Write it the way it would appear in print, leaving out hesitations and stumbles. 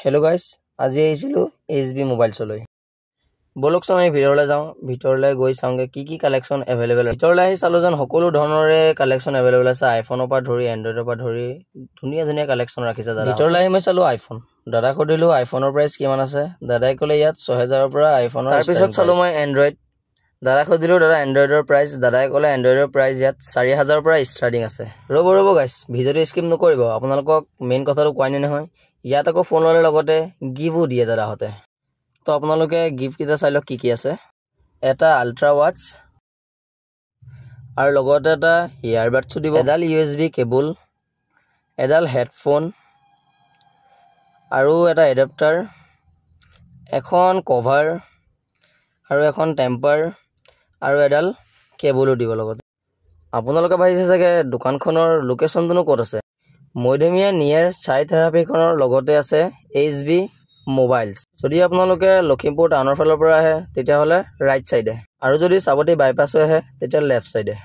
hello guys আজি আহিছিলো HB মোবাইলছলৈ বলকচোন আমি ভিতৰলৈ যাওঁ ভিতৰলৈ গৈ চাওঁগে কি কালেকচন अवेलेबल ভিতৰলৈ আহি চালো যেন সকলো ধৰণৰে কালেকচন अवेलेबल আছে আইফোনৰ পৰা ধৰি এন্ড্ৰইডৰ পৰা ধৰি ধুনীয়া কালেকচন ৰাখিছে দাদা ভিতৰলৈ আহি মই চালো আইফোন দাদা কদিলো আইফোনৰ প্ৰাইস কিমান আছে দাদাই কলে ইয়াত 6000 ৰ পৰা আইফোনৰ তাৰ পিছত চালো মই এন্ড্ৰইড দাদা কদিলো দাদা এন্ড্ৰইডৰ প্ৰাইস দাদাই কলে এন্ড্ৰইডৰ প্ৰাইস ইয়াত 4000 ৰ পৰা ষ্টাৰ্টিং আছে ৰব গাইস ভিডিওটো স্কিপ নকৰিব আপোনালোকক মেইন কথাটো কোৱাই নহয় ইয়াত আকৌ ফোন ললে লগতে গিভও দিয়ে দাদা হতে তো আপোনালোকে গিফট কিটা চাইলো কি আছে এটা আল্ট্ৰা ওয়াচ আৰু লগতে এটা ইয়াৰবাডছ দিব এডাল ইউএসবি কেবল এডাল হেডফোন আৰু এটা এডাপ্টাৰ এখন কভাৰ আৰু এখন টেম্পাৰ আৰু এডাল কেবলও দিব লগতে আপোনালোকে ভাবিছে চাগে দোকানখনৰ লোকেশনটো ক'ত আছে মধ্যমীয়া নিয়াৰ চাই থেৰাপিখনৰ লগতে আছে এইচবি মোবাইলছ যদি আপোনালোকে লখিমপুৰ টাউনৰ ফালৰ পৰা আহে তেতিয়া হলে ৰাইট সাইডে আৰু যদি সাবতি বাইপাছ আহে তেতিয়া লেফট সাইডে